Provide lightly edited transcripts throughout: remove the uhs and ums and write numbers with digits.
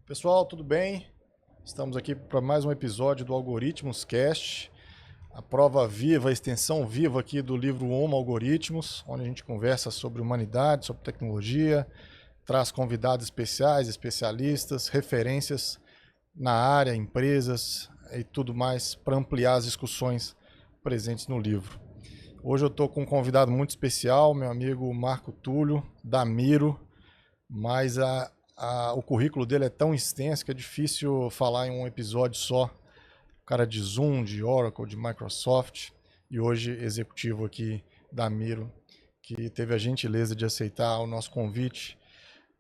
Pessoal, tudo bem? Estamos aqui para mais um episódio do Algoritmos Cast, a prova viva, a extensão viva aqui do livro Homo Algoritmos, onde a gente conversa sobre humanidade, sobre tecnologia, traz convidados especiais, especialistas, referências na área, empresas e tudo mais para ampliar as discussões presentes no livro. Hoje eu estou com um convidado muito especial, meu amigo Marco Túlio, da Miro, mas o currículo dele é tão extenso que é difícil falar em um episódio só. O cara de Zoom, de Oracle, de Microsoft e hoje executivo aqui da Miro, que teve a gentileza de aceitar o nosso convite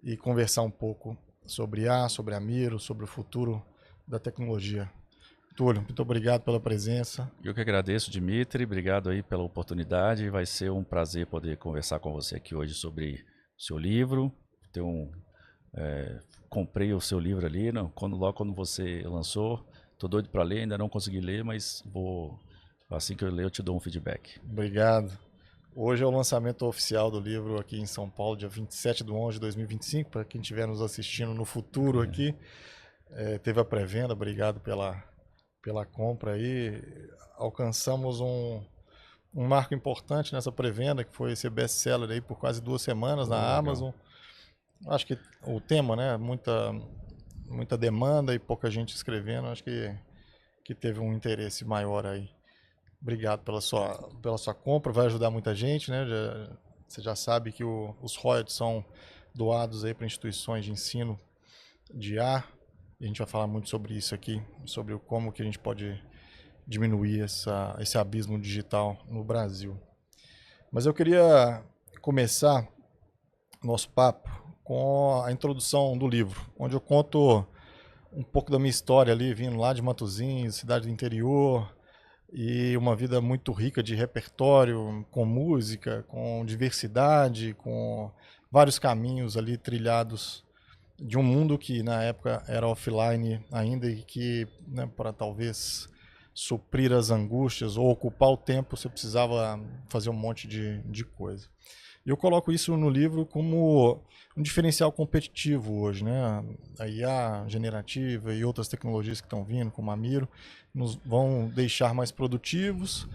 e conversar um pouco sobre sobre a Miro, sobre o futuro da tecnologia. Túlio, muito obrigado pela presença. Eu que agradeço, Dimitri, obrigado aí pela oportunidade. Vai ser um prazer poder conversar com você aqui hoje sobre o seu livro. Comprei o seu livro ali, logo quando você lançou. Tô doido para ler, ainda não consegui ler, mas assim que eu ler eu te dou um feedback. Obrigado. Hoje é o lançamento oficial do livro aqui em São Paulo, dia 27/11/2025, para quem estiver nos assistindo no futuro aqui. Teve a pré-venda, obrigado pela compra aí. Alcançamos um marco importante nessa pré-venda, que foi ser best-seller aí por quase 2 semanas na Amazon. Acho que o tema, né, muita demanda e pouca gente escrevendo, acho que teve um interesse maior aí. Obrigado pela sua compra, vai ajudar muita gente, né? Você já sabe que os royalties são doados aí para instituições de ensino de IA, e a gente vai falar muito sobre isso aqui, sobre como que a gente pode diminuir esse abismo digital no Brasil. Mas eu queria começar nosso papo com a introdução do livro, onde eu conto um pouco da minha história ali, vindo lá de Matosinhos, cidade do interior, e uma vida muito rica de repertório, com música, com diversidade, com vários caminhos ali trilhados de um mundo que na época era offline ainda e que, né, para talvez suprir as angústias ou ocupar o tempo, você precisava fazer um monte de coisa. E eu coloco isso no livro como um diferencial competitivo hoje, né? A IA generativa e outras tecnologias que estão vindo, como a Miro, nos vão deixar mais produtivos,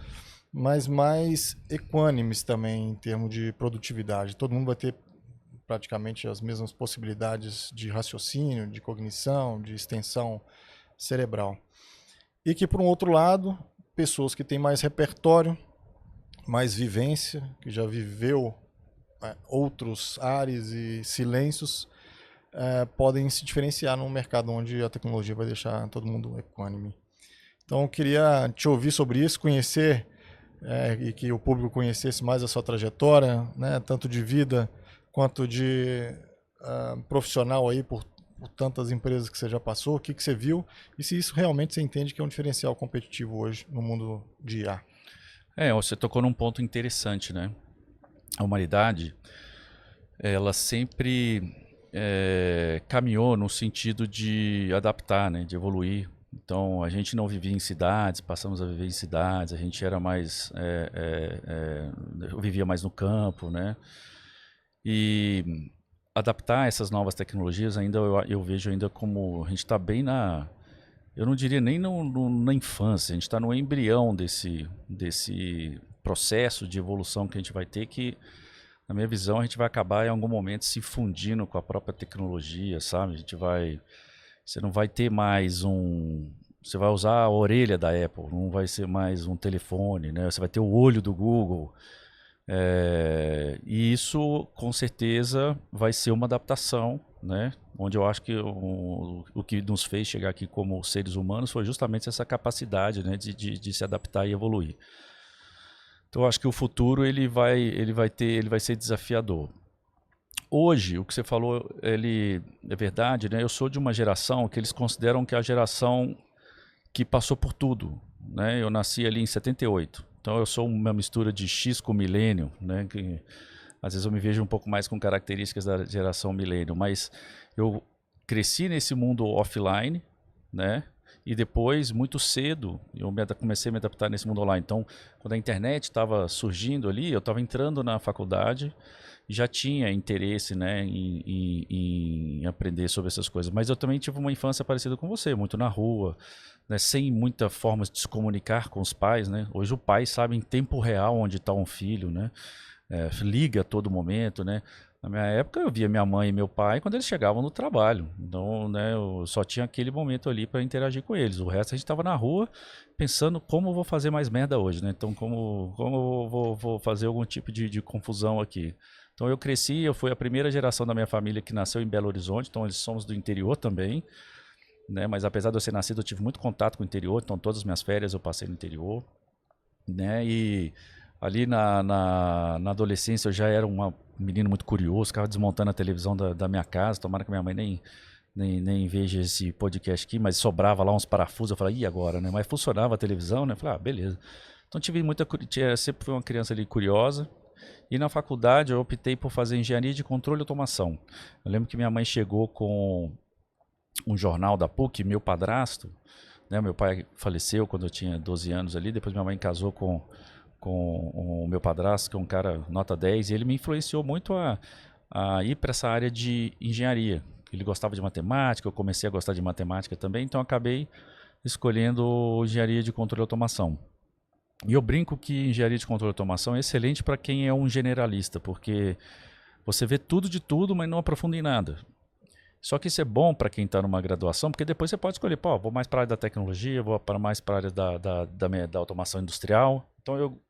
mas mais equânimes também em termos de produtividade. Todo mundo vai ter praticamente as mesmas possibilidades de raciocínio, de cognição, de extensão cerebral. E que, por um outro lado, pessoas que têm mais repertório, mais vivência, que já viveu outros ares e silêncios, podem se diferenciar num mercado onde a tecnologia vai deixar todo mundo equânime. Então eu queria te ouvir sobre isso, conhecer e que o público conhecesse mais a sua trajetória, né, tanto de vida quanto de profissional aí por tantas empresas que você já passou, o que você viu e se isso realmente você entende que é um diferencial competitivo hoje no mundo de IA. Você tocou num ponto interessante, né? A humanidade, ela sempre caminhou no sentido de adaptar, né, de evoluir. Então, a gente não vivia em cidades, passamos a viver em cidades, a gente era mais, vivia mais no campo, né? E adaptar essas novas tecnologias ainda eu vejo ainda como a gente está bem eu não diria nem na infância, a gente está no embrião desse processo de evolução que a gente vai ter, que na minha visão a gente vai acabar em algum momento se fundindo com a própria tecnologia, sabe? Você não vai ter mais você vai usar a orelha da Apple, não vai ser mais um telefone, né? Você vai ter o olho do Google. E isso com certeza vai ser uma adaptação, né? Onde eu acho que o que nos fez chegar aqui como seres humanos foi justamente essa capacidade, né, de se adaptar e evoluir. Então eu acho que o futuro ele vai ser desafiador. Hoje, o que você falou, ele é verdade, né? Eu sou de uma geração que eles consideram que é a geração que passou por tudo, né? Eu nasci ali em 78. Então eu sou uma mistura de X com milênio, né? Que às vezes eu me vejo um pouco mais com características da geração milênio, mas eu cresci nesse mundo offline, né? E depois, muito cedo, eu comecei a me adaptar nesse mundo online. Então, quando a internet estava surgindo ali, eu estava entrando na faculdade e já tinha interesse, né, em aprender sobre essas coisas. Mas eu também tive uma infância parecida com você, muito na rua, né, sem muita forma de se comunicar com os pais, né? Hoje o pai sabe em tempo real onde está um filho, né? Liga a todo momento, né? Na minha época eu via minha mãe e meu pai quando eles chegavam no trabalho. Então, né, eu só tinha aquele momento ali para interagir com eles. O resto a gente estava na rua pensando como eu vou fazer mais merda hoje, né? Então, como eu vou fazer algum tipo de confusão aqui. Então eu cresci, eu fui a primeira geração da minha família que nasceu em Belo Horizonte, então eles somos do interior também, né? Mas apesar de eu ser nascido, eu tive muito contato com o interior, então todas as minhas férias eu passei no interior, né? E ali na adolescência eu já era um menino muito curioso, ficava desmontando a televisão da minha casa, tomara que minha mãe nem veja esse podcast aqui, mas sobrava lá uns parafusos, eu falei, e agora, né? Mas funcionava a televisão, né? Eu falei, beleza. Então sempre fui uma criança ali curiosa, e na faculdade eu optei por fazer engenharia de controle e automação. Eu lembro que minha mãe chegou com um jornal da PUC, meu padrasto, né? Meu pai faleceu quando eu tinha 12 anos ali, depois minha mãe casou com o meu padrasto, que é um cara nota 10, e ele me influenciou muito a ir para essa área de engenharia. Ele gostava de matemática, eu comecei a gostar de matemática também, então acabei escolhendo engenharia de controle e automação. E eu brinco que engenharia de controle e automação é excelente para quem é um generalista, porque você vê tudo de tudo, mas não aprofunda em nada. Só que isso é bom para quem está numa graduação, porque depois você pode escolher, pô, vou mais para a área da tecnologia, vou para mais para a área da automação industrial. Então eu,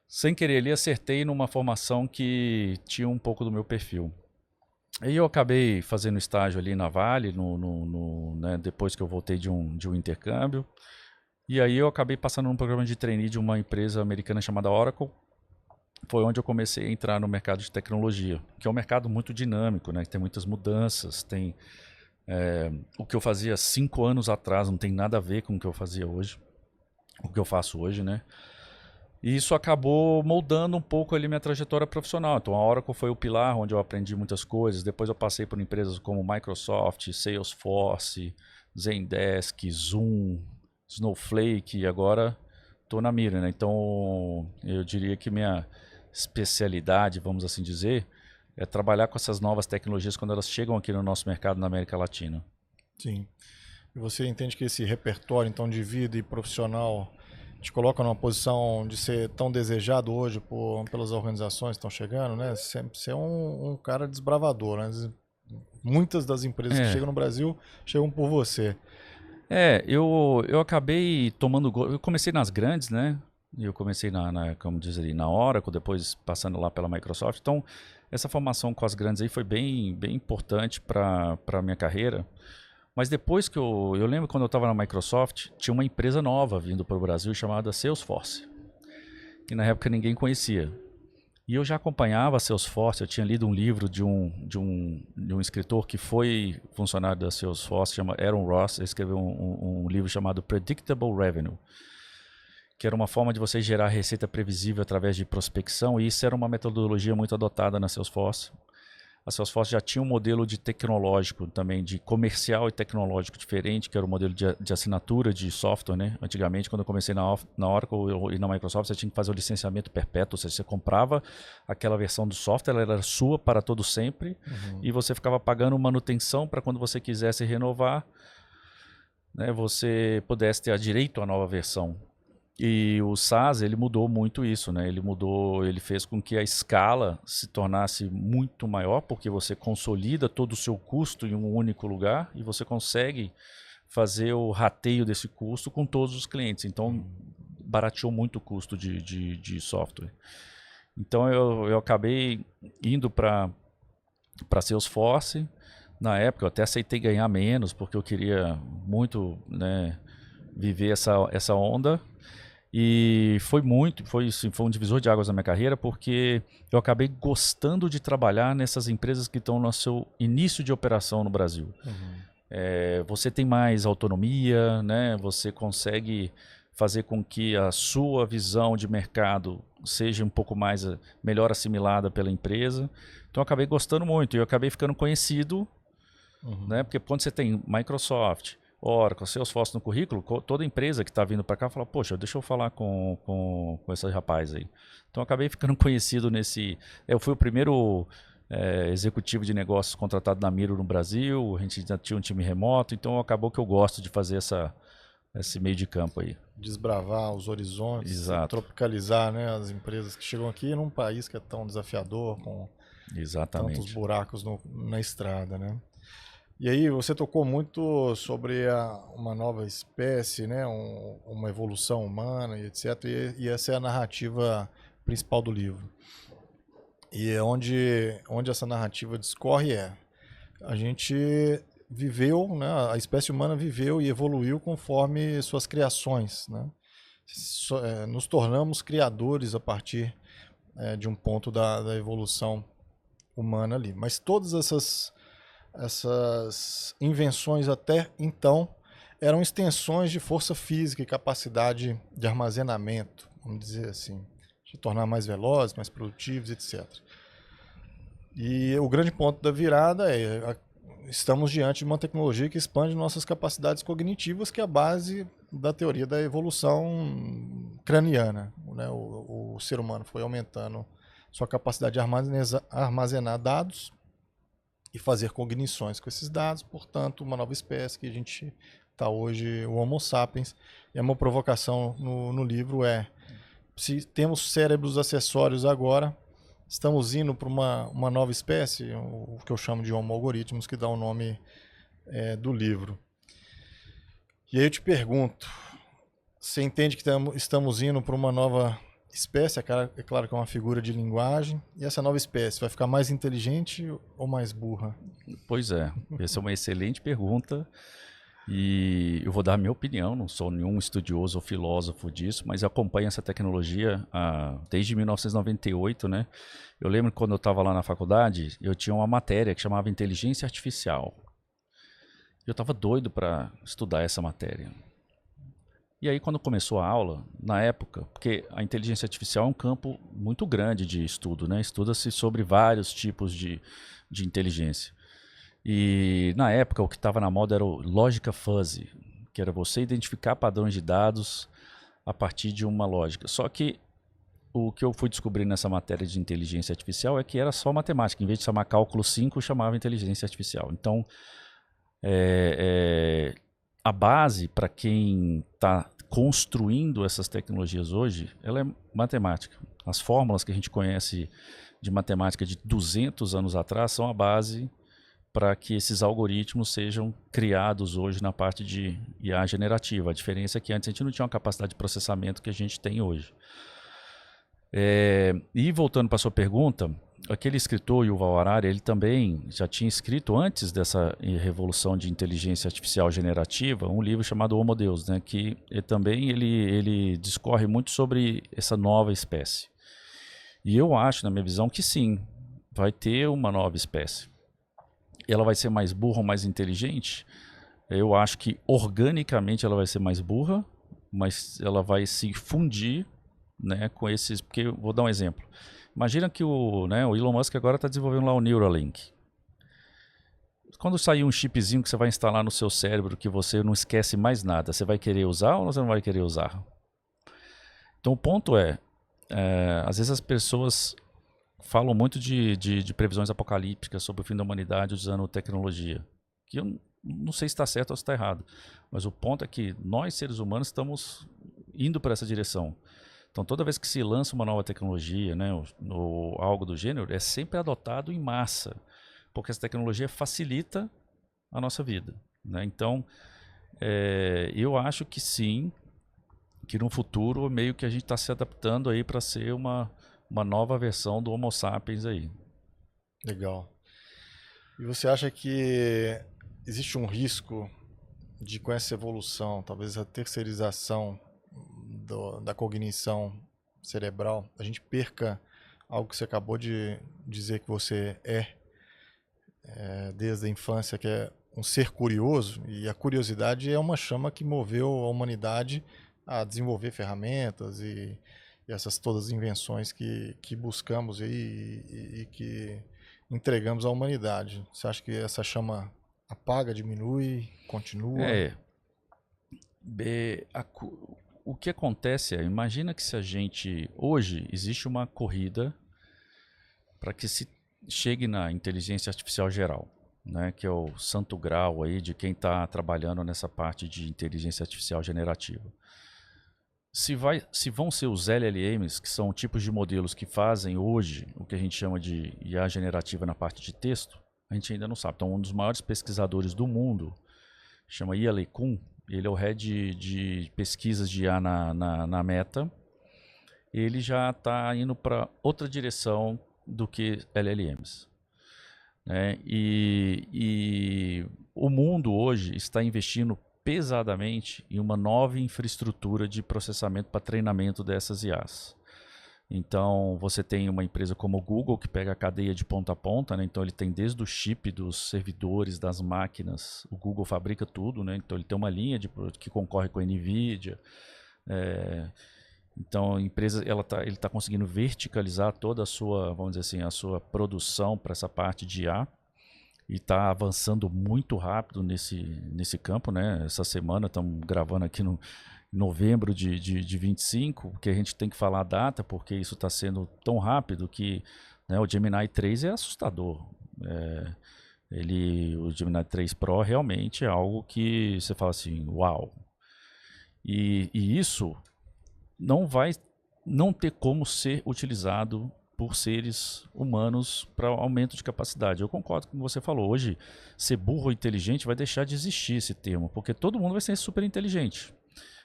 sem querer ali, acertei numa formação que tinha um pouco do meu perfil. Aí eu acabei fazendo estágio ali na Vale, né, depois que eu voltei de um intercâmbio. E aí eu acabei passando num programa de trainee de uma empresa americana chamada Oracle. Foi onde eu comecei a entrar no mercado de tecnologia, que é um mercado muito dinâmico, né? Tem muitas mudanças, tem o que eu fazia 5 anos atrás não tem nada a ver com o que eu fazia hoje, o que eu faço hoje, né? E isso acabou moldando um pouco ali minha trajetória profissional. Então a Oracle foi o pilar onde eu aprendi muitas coisas. Depois eu passei por empresas como Microsoft, Salesforce, Zendesk, Zoom, Snowflake, e agora estou na mira, né? Então eu diria que minha especialidade, vamos assim dizer, é trabalhar com essas novas tecnologias quando elas chegam aqui no nosso mercado na América Latina. Sim. E você entende que esse repertório, então, de vida e profissional te coloca numa posição de ser tão desejado hoje pelas organizações que estão chegando, né? Você é um cara desbravador, né? Muitas das empresas que chegam no Brasil chegam por você. Eu acabei tomando gosto. Eu comecei nas grandes, né? Eu comecei como diz ali, na Oracle, depois passando lá pela Microsoft. Então, essa formação com as grandes aí foi bem, bem importante para a minha carreira. Mas depois que eu lembro quando eu estava na Microsoft, tinha uma empresa nova vindo para o Brasil chamada Salesforce. E na época ninguém conhecia. E eu já acompanhava a Salesforce, eu tinha lido um livro de um escritor que foi funcionário da Salesforce, chama Aaron Ross. Ele escreveu um livro chamado Predictable Revenue, que era uma forma de você gerar receita previsível através de prospecção, e isso era uma metodologia muito adotada na Salesforce. A Salesforce já tinha um modelo de tecnológico também, de comercial e tecnológico diferente, que era o modelo de assinatura de software, né? Antigamente, quando eu comecei na Oracle e na Microsoft, você tinha que fazer o licenciamento perpétuo, ou seja, você comprava aquela versão do software, ela era sua para todo sempre, e você ficava pagando manutenção para quando você quisesse renovar, né, você pudesse ter direito à nova versão. E o SaaS, ele mudou muito isso, né? Ele fez com que a escala se tornasse muito maior, porque você consolida todo o seu custo em um único lugar e você consegue fazer o rateio desse custo com todos os clientes. Então, barateou muito o custo de software. Então, eu acabei indo para Salesforce. Na época, eu até aceitei ganhar menos, porque eu queria muito, né, viver essa onda. E foi um divisor de águas na minha carreira, porque eu acabei gostando de trabalhar nessas empresas que estão no seu início de operação no Brasil. Você tem mais autonomia, né? Você consegue fazer com que a sua visão de mercado seja um pouco melhor assimilada pela empresa. Então eu acabei gostando muito e eu acabei ficando conhecido, né? Porque quando você tem Microsoft, Oracle, Salesforce no currículo, toda empresa que está vindo para cá fala, poxa, deixa eu falar com esse rapaz aí. Então eu acabei ficando conhecido nesse... Eu fui o primeiro executivo de negócios contratado na Miro no Brasil, a gente já tinha um time remoto, então acabou que eu gosto de fazer esse meio de campo aí. Desbravar os horizontes, Exato. tropicalizar, né, as empresas que chegam aqui num país que é tão desafiador, com tantos Exatamente. buracos na estrada, né? E aí você tocou muito sobre uma nova espécie, né, uma evolução humana e etc. E essa é a narrativa principal do livro. E é onde essa narrativa discorre a gente viveu, né, a espécie humana viveu e evoluiu conforme suas criações, né? Nos tornamos criadores a partir de um ponto da evolução humana ali. Mas todas essas invenções até então eram extensões de força física e capacidade de armazenamento, vamos dizer assim, de tornar mais velozes, mais produtivos, etc. E o grande ponto da virada estamos diante de uma tecnologia que expande nossas capacidades cognitivas, que é a base da teoria da evolução craniana, né? O ser humano foi aumentando sua capacidade de armazenar dados e fazer cognições com esses dados, portanto, uma nova espécie que a gente está hoje, o Homo sapiens. E uma provocação no livro se temos cérebros acessórios agora, estamos indo para uma nova espécie, o que eu chamo de Homo algoritmos, que dá o nome do livro. E aí eu te pergunto, você entende que estamos indo para uma nova espécie? É claro que é uma figura de linguagem. E essa nova espécie vai ficar mais inteligente ou mais burra? Pois é, essa é uma excelente pergunta e eu vou dar a minha opinião, não sou nenhum estudioso ou filósofo disso, mas eu acompanho essa tecnologia desde 1998, né? Eu lembro que quando eu estava lá na faculdade, eu tinha uma matéria que chamava Inteligência Artificial. Eu estava doido para estudar essa matéria. E aí quando começou a aula, na época, porque a inteligência artificial é um campo muito grande de estudo, né? Estuda-se sobre vários tipos de inteligência. E na época o que estava na moda era o lógica fuzzy, que era você identificar padrões de dados a partir de uma lógica. Só que o que eu fui descobrir nessa matéria de inteligência artificial é que era só matemática. Em vez de chamar cálculo 5, chamava inteligência artificial. Então, a base para quem está construindo essas tecnologias hoje, ela é matemática. As fórmulas que a gente conhece de matemática de 200 anos atrás são a base para que esses algoritmos sejam criados hoje na parte de IA generativa. A diferença é que antes a gente não tinha uma capacidade de processamento que a gente tem hoje. E voltando para a sua pergunta, aquele escritor Yuval Harari, ele também já tinha escrito antes dessa revolução de inteligência artificial generativa um livro chamado Homo Deus, né, que ele discorre muito sobre essa nova espécie. E eu acho, na minha visão, que sim, vai ter uma nova espécie. Ela vai ser mais burra ou mais inteligente? Eu acho que organicamente ela vai ser mais burra, mas ela vai se fundir, né, com esses... Porque, vou dar um exemplo. Imagina que o Elon Musk agora está desenvolvendo lá o Neuralink. Quando sair um chipzinho que você vai instalar no seu cérebro que você não esquece mais nada, você vai querer usar ou você não vai querer usar? Então o ponto às vezes as pessoas falam muito de previsões apocalípticas sobre o fim da humanidade usando tecnologia, que eu não sei se está certo ou se está errado, mas o ponto é que nós, seres humanos, estamos indo para essa direção. Então toda vez que se lança uma nova tecnologia, né, ou algo do gênero, é sempre adotado em massa, porque essa tecnologia facilita a nossa vida, né? Então eu acho que sim, que no futuro meio que a gente está se adaptando aí para ser uma nova versão do Homo sapiens aí. Legal. E você acha que existe um risco de, com essa evolução, talvez a terceirização da cognição cerebral, a gente perca algo que você acabou de dizer que você desde a infância, que é um ser curioso, e a curiosidade é uma chama que moveu a humanidade a desenvolver ferramentas e essas todas as invenções que buscamos aí e que entregamos à humanidade. Você acha que essa chama apaga, diminui, continua? O que acontece imagina que se a gente, hoje existe uma corrida para que se chegue na inteligência artificial geral, né, que é o santo grau aí de quem está trabalhando nessa parte de inteligência artificial generativa. Se vão ser os LLMs, que são tipos de modelos que fazem hoje o que a gente chama de IA generativa na parte de texto, a gente ainda não sabe. Então, um dos maiores pesquisadores do mundo, chama Ia Kun, ele é o head de pesquisas de IA na Meta. Ele já está indo para outra direção do que LLMs. Né? E o mundo hoje está investindo pesadamente em uma nova infraestrutura de processamento para treinamento dessas IAs. Então, você tem uma empresa como o Google, que pega a cadeia de ponta a ponta, né? Então ele tem desde o chip dos servidores, das máquinas, o Google fabrica tudo, né? Então ele tem uma linha que concorre com a NVIDIA. Então a empresa ele está conseguindo verticalizar toda a sua, vamos dizer assim, a sua produção para essa parte de IA. E está avançando muito rápido nesse campo, né? Essa semana estamos gravando aqui no novembro de 25, que a gente tem que falar a data, porque isso está sendo tão rápido que, né, o Gemini 3 é assustador. O Gemini 3 Pro realmente é algo que você fala assim, uau. E isso não ter como ser utilizado por seres humanos para aumento de capacidade. Eu concordo com o que você falou. Hoje, ser burro ou inteligente vai deixar de existir esse termo, porque todo mundo vai ser super inteligente,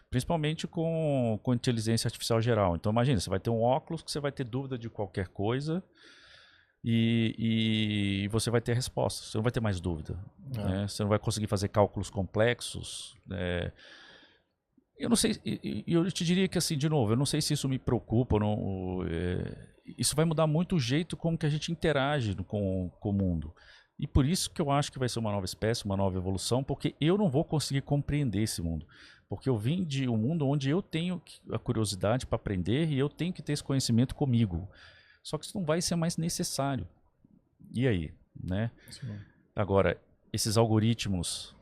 principalmente com inteligência artificial geral. Então, imagina, você vai ter um óculos que você vai ter dúvida de qualquer coisa e você vai ter resposta. Você não vai ter mais dúvida. Né? Você não vai conseguir fazer cálculos complexos. Eu não sei, eu te diria que assim, de novo, eu não sei se isso me preocupa ou não. Isso vai mudar muito o jeito como que a gente interage com o mundo. E por isso que eu acho que vai ser uma nova espécie, uma nova evolução, porque eu não vou conseguir compreender esse mundo. Porque eu vim de um mundo onde eu tenho a curiosidade para aprender e eu tenho que ter esse conhecimento comigo. Só que isso não vai ser mais necessário. E aí? Né? Agora, esses algoritmos,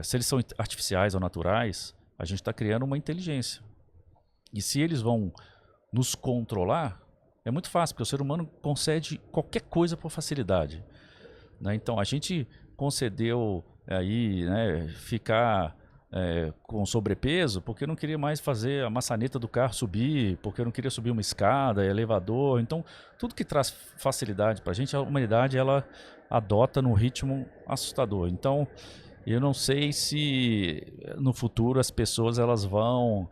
se eles são artificiais ou naturais, a gente está criando uma inteligência. E se eles vão nos controlar, é muito fácil, porque o ser humano concede qualquer coisa por facilidade. Né? Então, a gente concedeu aí, né, ficar com sobrepeso porque não queria mais fazer a maçaneta do carro subir, porque não queria subir uma escada, elevador. Então, tudo que traz facilidade para a gente, a humanidade ela adota num ritmo assustador. Então, eu não sei se no futuro as pessoas elas vão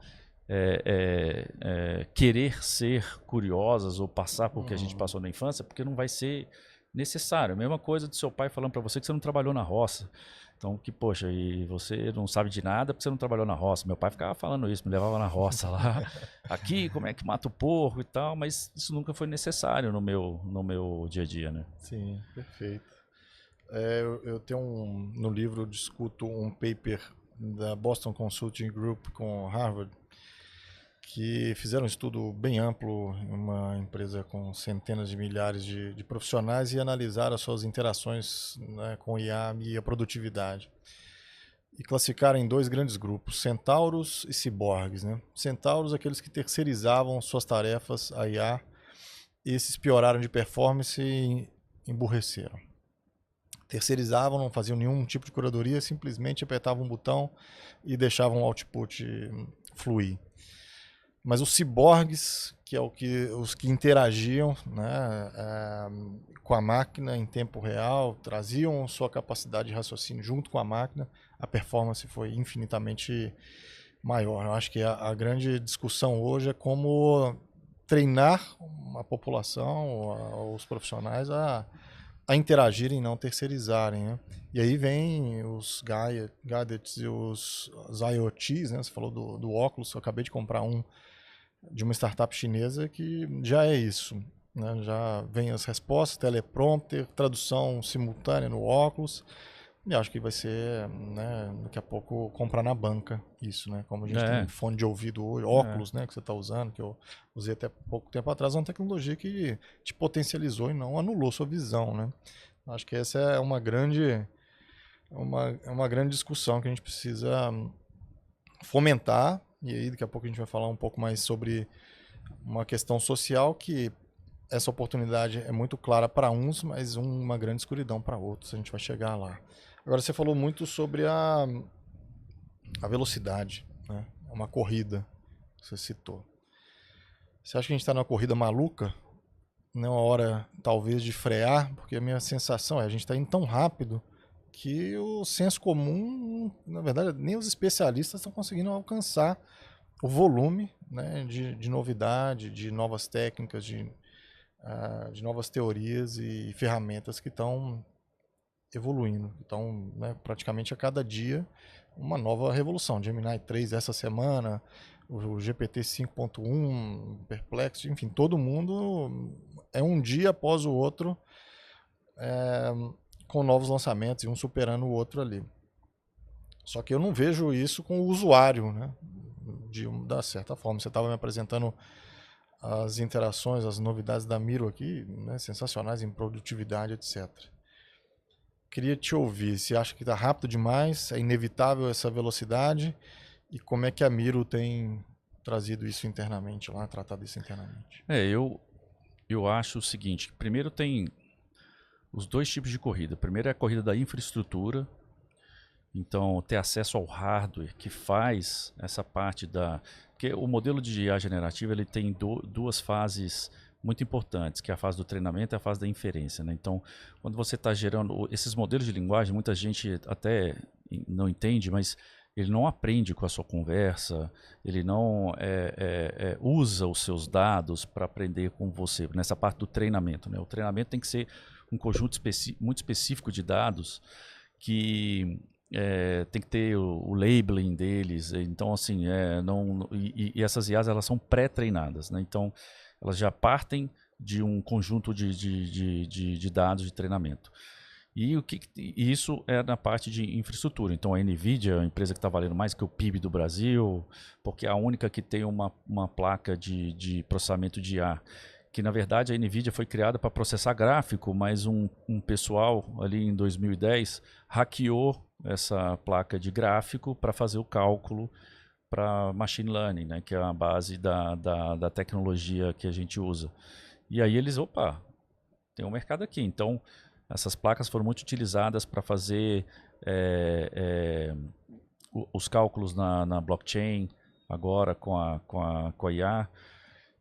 querer ser curiosas ou passar por que a gente passou na infância, porque não vai ser necessário. A mesma coisa do seu pai falando para você que você não trabalhou na roça. Então, poxa, e você não sabe de nada porque você não trabalhou na roça. Meu pai ficava falando isso, me levava na roça lá. Aqui, como é que mata o porco e tal, mas isso nunca foi necessário no meu dia a dia, né? Sim, perfeito. Eu tenho no livro eu discuto um paper da Boston Consulting Group com Harvard, que fizeram um estudo bem amplo em uma empresa com centenas de milhares de profissionais e analisaram as suas interações, né, com IA e a produtividade. E classificaram em dois grandes grupos, centauros e ciborgues. Né? Centauros, aqueles que terceirizavam suas tarefas à IA, esses pioraram de performance e emburreceram. Terceirizavam, não faziam nenhum tipo de curadoria, simplesmente apertavam um botão e deixavam o output fluir. Mas os ciborgues, que é os que interagiam, né, com a máquina em tempo real, traziam sua capacidade de raciocínio junto com a máquina, a performance foi infinitamente maior. Eu acho que a grande discussão hoje é como treinar a população, os profissionais a interagirem e não terceirizarem. Né? E aí vem os gadgets e os IoTs, né? Você falou do óculos, eu acabei de comprar um de uma startup chinesa que já é isso. Né? Já vem as respostas, teleprompter, tradução simultânea no óculos. E acho que vai ser, né, daqui a pouco, comprar na banca isso, né? Como a gente tem fone de ouvido hoje, óculos, né, que você está usando, que eu usei até pouco tempo atrás, é uma tecnologia que te potencializou e não anulou sua visão, né? Acho que essa é uma grande discussão que a gente precisa fomentar, e aí daqui a pouco a gente vai falar um pouco mais sobre uma questão social, que essa oportunidade é muito clara para uns, mas uma grande escuridão para outros. A gente vai chegar lá. Agora, você falou muito sobre a velocidade, né? É uma corrida, você citou. Você acha que a gente está numa corrida maluca? Não é uma hora, talvez, de frear? Porque a minha sensação é a gente está indo tão rápido que o senso comum, na verdade, nem os especialistas estão conseguindo alcançar o volume, né, de novidade, de novas técnicas, de novas teorias e ferramentas que estão evoluindo. Então, né, praticamente a cada dia, uma nova revolução. Gemini 3 essa semana, o GPT 5.1, Perplexity, enfim, todo mundo é um dia após o outro, com novos lançamentos e um superando o outro ali. Só que eu não vejo isso com o usuário, né? Da certa forma. Você estava me apresentando as interações, as novidades da Miro aqui, né? Sensacionais em produtividade, etc. Queria te ouvir. Você acha que está rápido demais? É inevitável essa velocidade? E como é que a Miro tem trazido isso internamente lá, tratado isso internamente? Eu acho o seguinte: primeiro tem os dois tipos de corrida. Primeiro é a corrida da infraestrutura. Então, ter acesso ao hardware que faz essa parte da... Porque o modelo de IA generativa ele tem duas fases muito importantes, que é a fase do treinamento e a fase da inferência, né? Então, quando você está gerando esses modelos de linguagem, muita gente até não entende, mas ele não aprende com a sua conversa, ele não usa os seus dados para aprender com você, nessa parte do treinamento, né? O treinamento tem que ser um conjunto muito específico de dados que... tem que ter o labeling deles, então assim, e essas IAs elas são pré-treinadas, né? Então elas já partem de um conjunto de dados de treinamento. E isso é na parte de infraestrutura. Então a NVIDIA, a empresa que está valendo mais que o PIB do Brasil, porque é a única que tem uma placa de processamento de IA, que na verdade a NVIDIA foi criada para processar gráfico, mas um pessoal ali em 2010 hackeou essa placa de gráfico para fazer o cálculo para machine learning, né, que é a base da tecnologia que a gente usa. E aí eles, tem um mercado aqui. Então essas placas foram muito utilizadas para fazer os cálculos na blockchain, agora com a IA.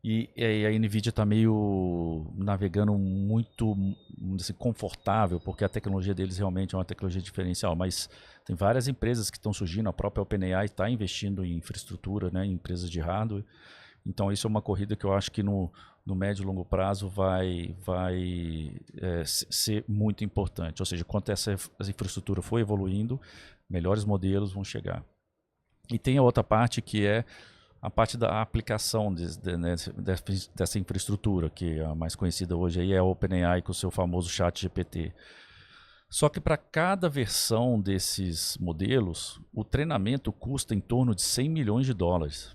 E a NVIDIA está meio navegando muito assim, confortável, porque a tecnologia deles realmente é uma tecnologia diferencial. Mas tem várias empresas que estão surgindo, a própria OpenAI está investindo em infraestrutura, né, em empresas de hardware. Então isso é uma corrida que eu acho que no médio e longo prazo vai ser muito importante. Ou seja, quanto essa infraestrutura for evoluindo, melhores modelos vão chegar. E tem a outra parte que é a parte da aplicação dessa infraestrutura, que a mais conhecida hoje aí é a OpenAI com o seu famoso chat GPT. Só que para cada versão desses modelos, o treinamento custa em torno de $100 milhões.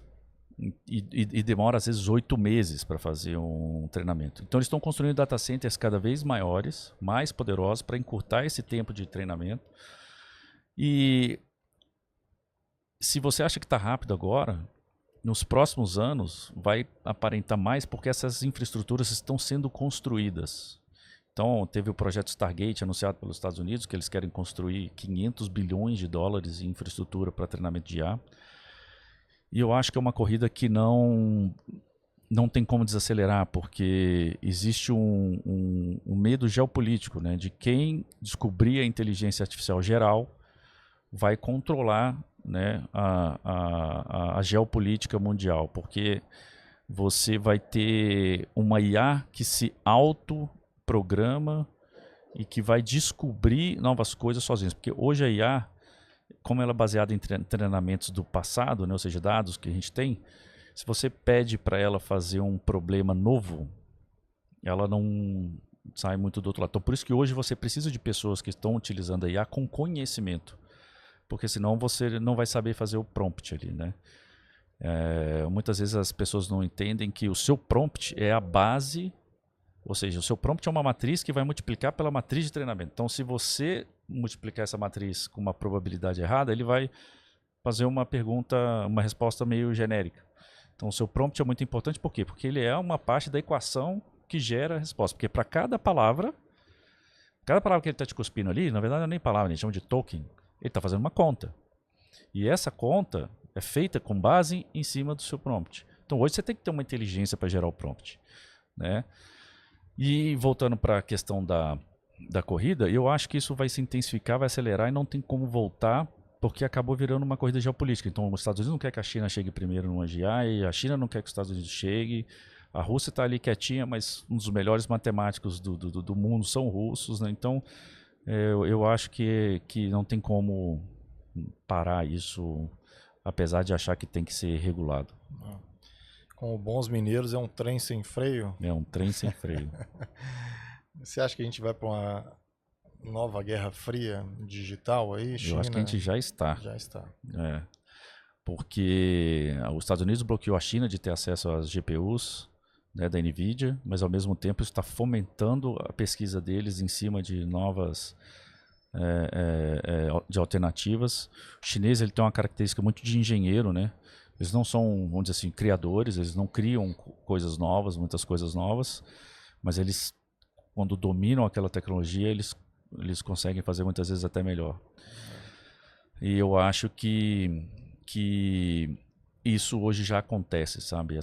E demora às vezes 8 meses para fazer um treinamento. Então eles estão construindo data centers cada vez maiores, mais poderosos, para encurtar esse tempo de treinamento. E se você acha que está rápido agora, nos próximos anos vai aparentar mais, porque essas infraestruturas estão sendo construídas. Então teve o projeto Stargate anunciado pelos Estados Unidos, que eles querem construir $500 bilhões em infraestrutura para treinamento de IA. E eu acho que é uma corrida que não tem como desacelerar, porque existe um medo geopolítico, né, de quem descobrir a inteligência artificial geral vai controlar, né, a geopolítica mundial, porque você vai ter uma IA que se autoprograma e que vai descobrir novas coisas sozinha. Porque hoje a IA, como ela é baseada em treinamentos do passado, né, ou seja, dados que a gente tem, se você pede para ela fazer um problema novo, ela não sai muito do outro lado. Então, por isso que hoje você precisa de pessoas que estão utilizando a IA com conhecimento, porque senão você não vai saber fazer o prompt ali, né? Muitas vezes as pessoas não entendem que o seu prompt é a base, ou seja, o seu prompt é uma matriz que vai multiplicar pela matriz de treinamento. Então, se você multiplicar essa matriz com uma probabilidade errada, ele vai fazer uma pergunta, uma resposta meio genérica. Então, o seu prompt é muito importante, por quê? Porque ele é uma parte da equação que gera a resposta. Porque para cada palavra que ele está te cuspindo ali, na verdade não é nem palavra, a gente chama de token, ele está fazendo uma conta. E essa conta é feita com base em cima do seu prompt. Então, hoje você tem que ter uma inteligência para gerar o prompt, né? E voltando para a questão da corrida, eu acho que isso vai se intensificar, vai acelerar e não tem como voltar, porque acabou virando uma corrida geopolítica. Então, os Estados Unidos não quer que a China chegue primeiro no AGI, a China não quer que os Estados Unidos chegue, a Rússia está ali quietinha, mas um dos melhores matemáticos do mundo são russos, né? Então, eu acho que não tem como parar isso, apesar de achar que tem que ser regulado. Como bons mineiros, é um trem sem freio. É um trem sem freio. Você acha que a gente vai para uma nova guerra fria digital aí? China? Eu acho que a gente já está. Já está. Porque os Estados Unidos bloqueou a China de ter acesso às GPUs, né, da NVIDIA, mas ao mesmo tempo isso está fomentando a pesquisa deles em cima de novas de alternativas. O chinês ele tem uma característica muito de engenheiro, né? Eles não são, vamos dizer assim, criadores, eles não criam coisas novas, muitas coisas novas, mas eles, quando dominam aquela tecnologia, eles conseguem fazer muitas vezes até melhor. E eu acho que isso hoje já acontece, sabe?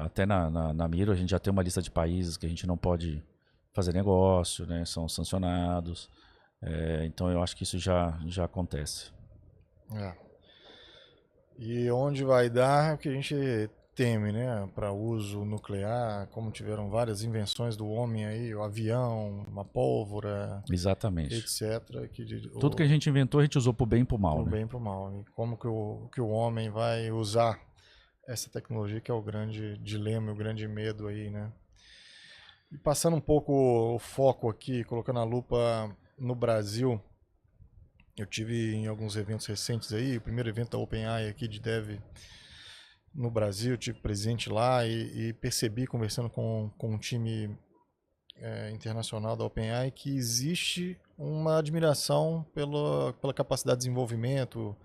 Até na Miro a gente já tem uma lista de países que a gente não pode fazer negócio, né? São sancionados. Então eu acho que isso já acontece. E onde vai dar é o que a gente teme, né? Para uso nuclear, como tiveram várias invenções do homem aí, o avião, uma pólvora, exatamente, etc. Tudo que a gente inventou a gente usou pro bem e pro mal, pro bem e pro mal. E como que o homem vai usar essa tecnologia, que é o grande dilema, o grande medo aí, né? E passando um pouco o foco aqui, colocando a lupa no Brasil, eu tive em alguns eventos recentes aí, o primeiro evento da OpenAI aqui de Dev no Brasil, tive presente lá e percebi, conversando com um time internacional da OpenAI, que existe uma admiração pela capacidade de desenvolvimento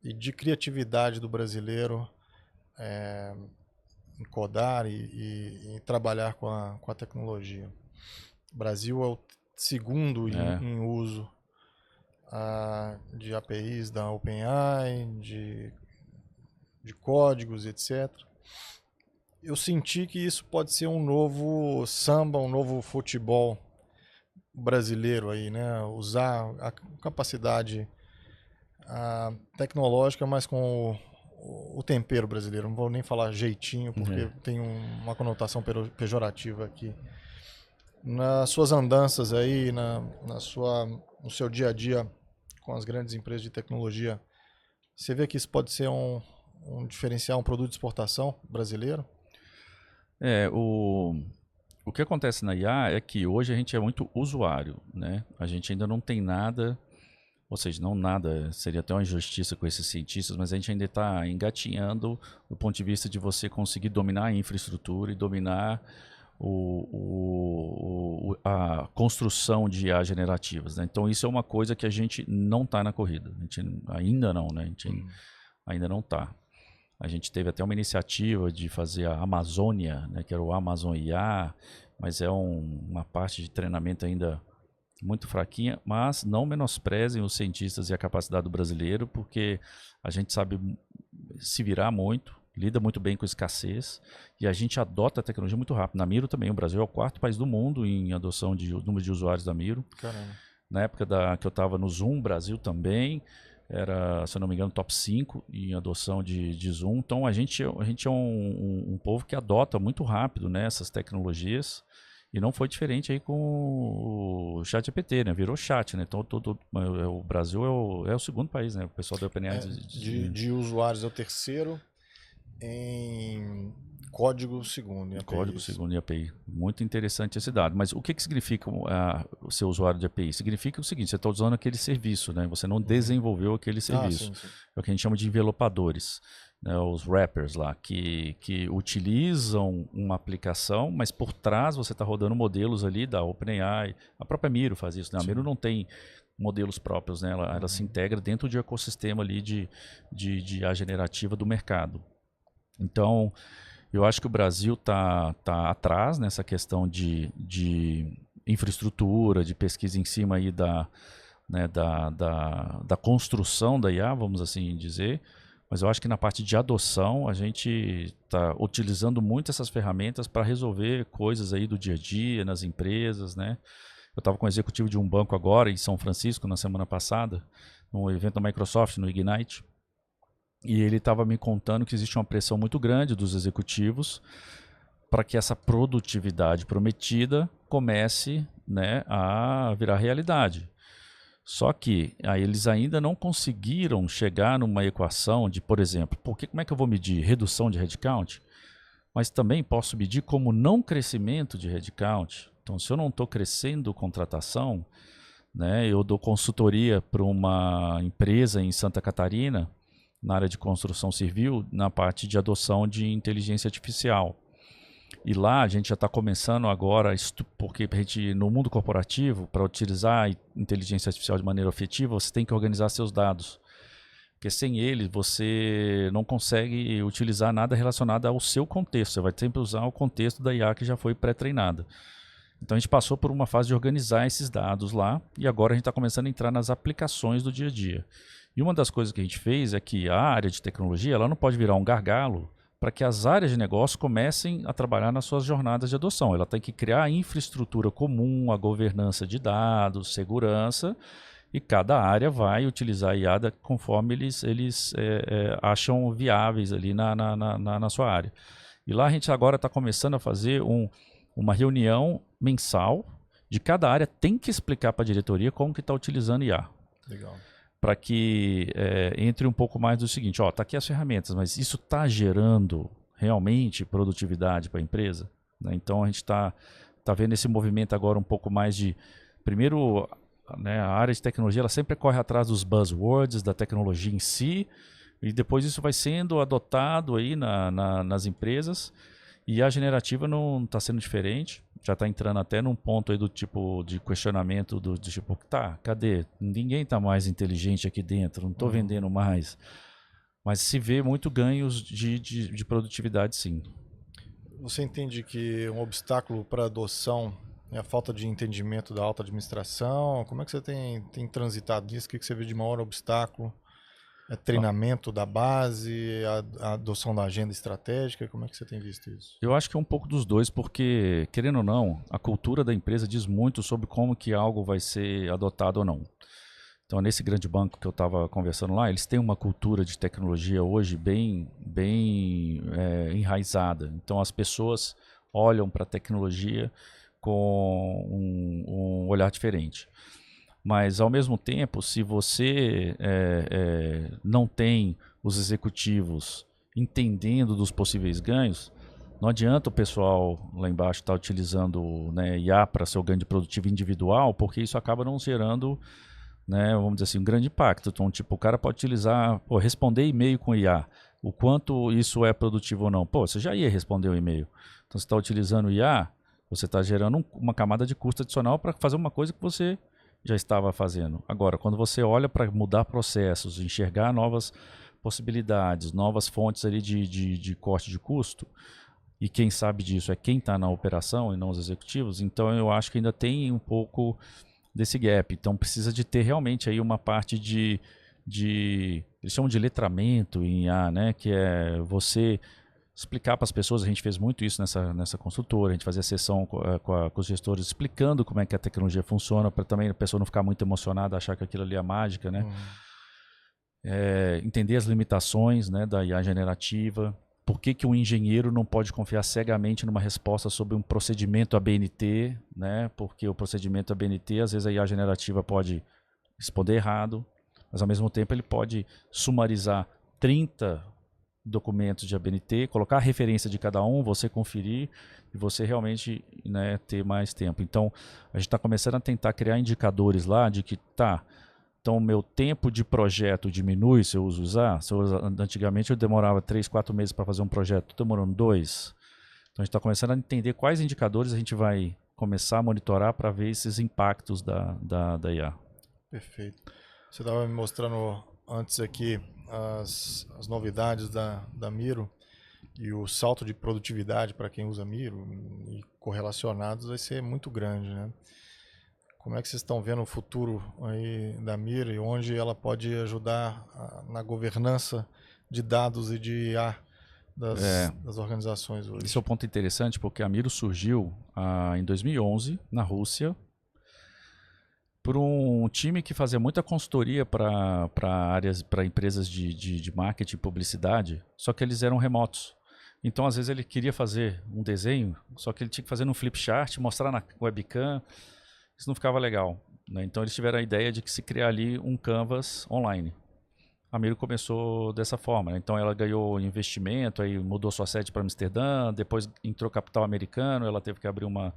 e de criatividade do brasileiro em codar e trabalhar com a tecnologia. O Brasil é o segundo em uso de APIs da OpenAI, de códigos, etc. Eu senti que isso pode ser um novo samba, um novo futebol brasileiro aí, né? Usar a capacidade tecnológica, mas com o tempero brasileiro. Não vou nem falar jeitinho, porque tem uma conotação pejorativa aqui. Nas suas andanças aí, no seu dia a dia com as grandes empresas de tecnologia, você vê que isso pode ser um diferencial, um produto de exportação brasileiro? O que acontece na IA é que hoje a gente é muito usuário, né? A gente ainda não tem nada, ou seja, não nada, seria até uma injustiça com esses cientistas, mas a gente ainda está engatinhando do ponto de vista de você conseguir dominar a infraestrutura e dominar a construção de IA generativas, né? Então isso é uma coisa que a gente não está na corrida, a gente ainda não, né? A gente ainda não está. A gente teve até uma iniciativa de fazer a Amazônia, né, que era o Amazon IA, mas é uma parte de treinamento ainda muito fraquinha, mas não menosprezem os cientistas e a capacidade do brasileiro, porque a gente sabe se virar muito, lida muito bem com escassez e a gente adota a tecnologia muito rápido. Na Miro também, o Brasil é o quarto país do mundo em adoção de número de usuários da Miro. Caramba. Na época que eu estava no Zoom, Brasil também era, se eu não me engano, top 5 em adoção de Zoom. Então a gente é um povo que adota muito rápido, né, essas tecnologias. E não foi diferente aí com o ChatGPT, né? Virou chat, né? Então o Brasil é o segundo país, né? O pessoal da OpenAI de usuários é o terceiro em código segundo em API. Código segundo em API. Muito interessante esse dado. Mas o que significa o seu usuário de API? Significa o seguinte: você está usando aquele serviço, né? Você não desenvolveu aquele serviço. Sim. É o que a gente chama de envelopadores, né? Os wrappers lá, que utilizam uma aplicação, mas por trás você está rodando modelos ali da OpenAI. A própria Miro faz isso, né? A Miro não tem modelos próprios, né? Ela se integra dentro de um ecossistema ali de IA generativa do mercado. Então, eu acho que o Brasil está atrás nessa questão de infraestrutura, de pesquisa em cima aí da construção da IA, vamos assim dizer, mas eu acho que na parte de adoção a gente está utilizando muito essas ferramentas para resolver coisas aí do dia a dia, nas empresas, né? Eu estava com o executivo de um banco agora em São Francisco na semana passada, num evento da Microsoft, no Ignite, e ele estava me contando que existe uma pressão muito grande dos executivos para que essa produtividade prometida comece, né, a virar realidade. Só que aí eles ainda não conseguiram chegar numa equação de, por exemplo, como é que eu vou medir redução de headcount? Mas também posso medir como não crescimento de headcount. Então, se eu não estou crescendo contratação, né, eu dou consultoria para uma empresa em Santa Catarina, na área de construção civil, na parte de adoção de inteligência artificial. E lá a gente já está começando agora, porque a gente, no mundo corporativo, para utilizar a inteligência artificial de maneira efetiva, você tem que organizar seus dados. Porque sem ele, você não consegue utilizar nada relacionado ao seu contexto. Você vai sempre usar o contexto da IA que já foi pré-treinada. Então a gente passou por uma fase de organizar esses dados lá e agora a gente está começando a entrar nas aplicações do dia a dia. E uma das coisas que a gente fez é que a área de tecnologia ela não pode virar um gargalo para que as áreas de negócio comecem a trabalhar nas suas jornadas de adoção. Ela tem que criar a infraestrutura comum, a governança de dados, segurança, e cada área vai utilizar a IA conforme eles acham viáveis ali na sua área. E lá a gente agora está começando a fazer uma reunião mensal de cada área, tem que explicar para a diretoria como que está utilizando IA. Legal. Para que entre um pouco mais do seguinte, tá aqui as ferramentas, mas isso está gerando realmente produtividade para a empresa? Né? Então a gente está vendo esse movimento agora um pouco mais de, primeiro, né, a área de tecnologia ela sempre corre atrás dos buzzwords, da tecnologia em si, e depois isso vai sendo adotado aí nas empresas, e a generativa não está sendo diferente. Já está entrando até num ponto aí do tipo de questionamento do tipo, cadê? Ninguém está mais inteligente aqui dentro, não estou vendendo mais. Mas se vê muito ganhos de produtividade, sim. Você entende que um obstáculo para a adoção é a falta de entendimento da alta administração? Como é que você tem transitado nisso? O que você vê de maior obstáculo? É treinamento da base, a adoção da agenda estratégica? Como é que você tem visto isso? Eu acho que é um pouco dos dois, porque, querendo ou não, a cultura da empresa diz muito sobre como que algo vai ser adotado ou não. Então, nesse grande banco que eu estava conversando lá, eles têm uma cultura de tecnologia hoje bem enraizada. Então, as pessoas olham para a tecnologia com um olhar diferente. Mas, ao mesmo tempo, se você não tem os executivos entendendo dos possíveis ganhos, não adianta o pessoal lá embaixo estar utilizando, né, IA para seu ganho de produtivo individual, porque isso acaba não gerando, né, vamos dizer assim, um grande impacto. Então, tipo, o cara pode utilizar, responder e-mail com IA. O quanto isso é produtivo ou não? Você já ia responder o e-mail. Então, você está utilizando IA, você está gerando uma camada de custo adicional para fazer uma coisa que você já estava fazendo. Agora, quando você olha para mudar processos, enxergar novas possibilidades, novas fontes ali de corte de custo, e quem sabe disso é quem está na operação e não os executivos, então eu acho que ainda tem um pouco desse gap. Então precisa de ter realmente aí uma parte eles chamam de letramento em IA, né? Que é você explicar para as pessoas. A gente fez muito isso nessa construtora, a gente fazia sessão com os gestores explicando como é que a tecnologia funciona, para também a pessoa não ficar muito emocionada, achar que aquilo ali é mágica, né? Entender as limitações, né, da IA generativa, por que um engenheiro não pode confiar cegamente numa resposta sobre um procedimento ABNT, né? Porque o procedimento ABNT, às vezes a IA generativa pode responder errado, mas ao mesmo tempo ele pode sumarizar 30 documentos de ABNT, colocar a referência de cada um, você conferir e você realmente, né, ter mais tempo. Então, a gente está começando a tentar criar indicadores lá de que, então o meu tempo de projeto diminui se eu usar. Antigamente eu demorava 3, 4 meses para fazer um projeto, estou demorando 2. Então, a gente está começando a entender quais indicadores a gente vai começar a monitorar para ver esses impactos da IA. Perfeito. Você estava me mostrando antes aqui as novidades da Miro e o salto de produtividade para quem usa Miro e correlacionados vai ser muito grande, né? Como é que vocês estão vendo o futuro aí da Miro e onde ela pode ajudar na governança de dados e de IA das organizações hoje? Esse é um ponto interessante porque a Miro surgiu em 2011 na Rússia por um time que fazia muita consultoria para empresas de marketing e publicidade, só que eles eram remotos. Então, às vezes, ele queria fazer um desenho, só que ele tinha que fazer num flipchart, mostrar na webcam, isso não ficava legal, né? Então, eles tiveram a ideia de que se criar ali um canvas online. A Miro começou dessa forma, né? Então ela ganhou investimento, aí mudou sua sede para Amsterdã, depois entrou capital americano, ela teve que abrir uma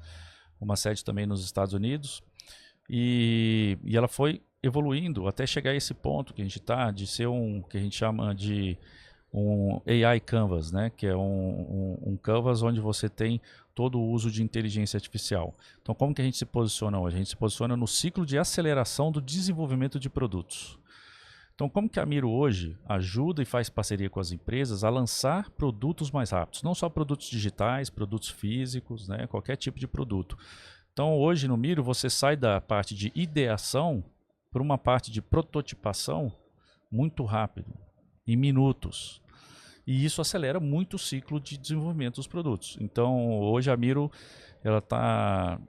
sede também nos Estados Unidos. E ela foi evoluindo até chegar a esse ponto que a gente está, de ser que a gente chama de um AI Canvas, né? Que é um canvas onde você tem todo o uso de inteligência artificial. Então, como que a gente se posiciona hoje? A gente se posiciona no ciclo de aceleração do desenvolvimento de produtos. Então, como que a Miro hoje ajuda e faz parceria com as empresas a lançar produtos mais rápidos? Não só produtos digitais, produtos físicos, né? Qualquer tipo de produto. Então, hoje no Miro, você sai da parte de ideação para uma parte de prototipação muito rápido, em minutos. E isso acelera muito o ciclo de desenvolvimento dos produtos. Então, hoje a Miro, ela tá,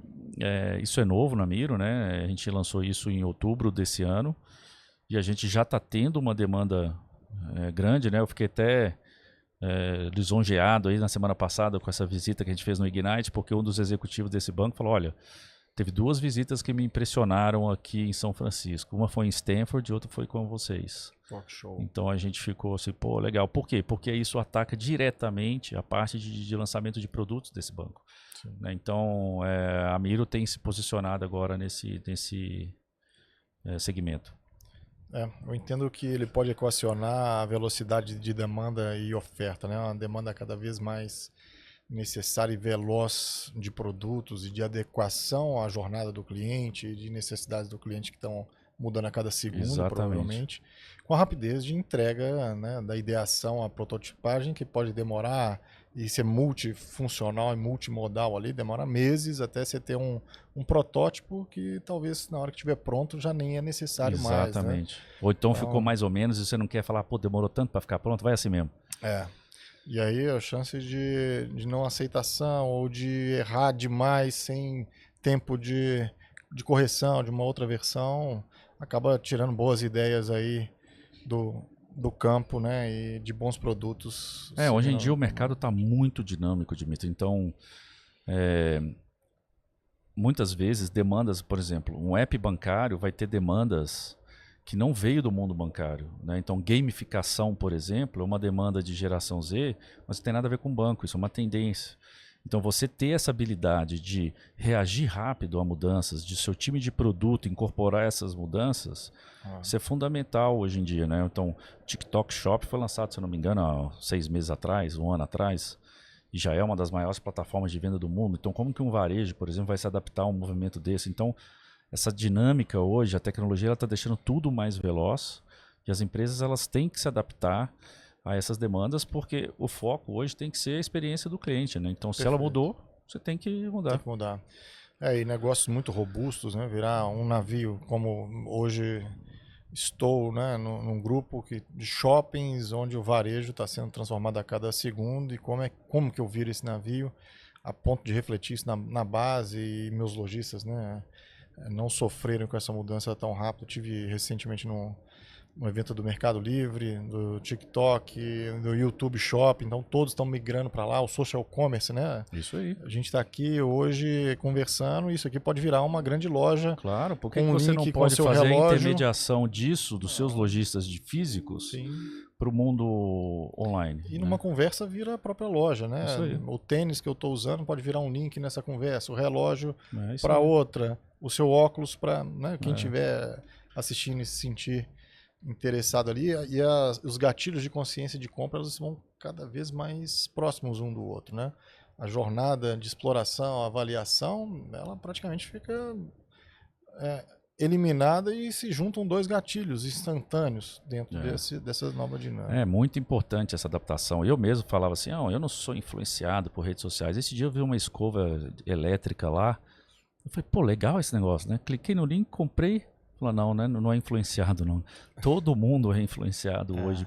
isso é novo na Miro, né? A gente lançou isso em outubro desse ano e a gente já está tendo uma demanda grande, né? Eu fiquei até lisonjeado aí na semana passada com essa visita que a gente fez no Ignite, porque um dos executivos desse banco falou, olha, teve 2 visitas que me impressionaram aqui em São Francisco. Uma foi em Stanford e outra foi com vocês. Show. Então a gente ficou assim, pô, legal. Por quê? Porque isso ataca diretamente a parte de lançamento de produtos desse banco. Né? Então a Miro tem se posicionado agora nesse segmento. Eu entendo que ele pode equacionar a velocidade de demanda e oferta, né? Uma demanda cada vez mais necessária e veloz de produtos e de adequação à jornada do cliente e de necessidades do cliente que estão mudando a cada segundo, Exatamente. provavelmente, com a rapidez de entrega, né, da ideação à prototipagem, que pode demorar e ser multifuncional e multimodal ali, demora meses até você ter um protótipo que talvez na hora que estiver pronto já nem é necessário mais. Exatamente. Né? Ou então ficou mais ou menos e você não quer falar, pô, demorou tanto para ficar pronto, vai assim mesmo. E aí a chance de não aceitação ou de errar demais sem tempo de correção de uma outra versão acaba tirando boas ideias aí do campo, né, e de bons produtos. Hoje em dia o mercado está muito dinâmico, Dimitri. Então, muitas vezes demandas, por exemplo, um app bancário vai ter demandas que não veio do mundo bancário. Né? Então, gamificação, por exemplo, é uma demanda de geração Z, mas não tem nada a ver com banco, isso é uma tendência. Então, você ter essa habilidade de reagir rápido a mudanças, de seu time de produto incorporar essas mudanças, isso é fundamental hoje em dia. Né? Então, o TikTok Shop foi lançado, se não me engano, há 6 meses atrás, 1 ano atrás, e já é uma das maiores plataformas de venda do mundo. Então, como que um varejo, por exemplo, vai se adaptar a um movimento desse? Então, essa dinâmica hoje, a tecnologia está deixando tudo mais veloz e as empresas elas têm que se adaptar a essas demandas porque o foco hoje tem que ser a experiência do cliente. Né? Então, se ela mudou, você tem que mudar. Tem que mudar. E negócios muito robustos, né? Virar um navio, como hoje estou, né, num grupo de shoppings onde o varejo está sendo transformado a cada segundo e como que eu viro esse navio a ponto de refletir isso na base e meus lojistas, né, não sofreram com essa mudança tão rápido. Eu tive recentemente num evento do Mercado Livre, do TikTok, do YouTube Shop, então todos estão migrando para lá, o social commerce, né? Isso aí. A gente está aqui hoje conversando, isso aqui pode virar uma grande loja. Claro, porque você não pode fazer a intermediação disso, dos seus lojistas de físicos, para o mundo online. E numa conversa vira a própria loja, né? Isso aí. O tênis que eu estou usando pode virar um link nessa conversa, o relógio para outra, o seu óculos para, né, quem estiver assistindo e se sentir interessado ali, e os gatilhos de consciência de compra eles vão cada vez mais próximos um do outro, né? A jornada de exploração, a avaliação, ela praticamente fica eliminada e se juntam dois gatilhos instantâneos dentro dessa nova dinâmica. É muito importante essa adaptação. Eu mesmo falava assim, eu não sou influenciado por redes sociais. Esse dia eu vi uma escova elétrica lá. Eu falei, pô, legal esse negócio, né? Cliquei no link, comprei. Falei, não, né? Não é influenciado, não. Todo mundo é influenciado hoje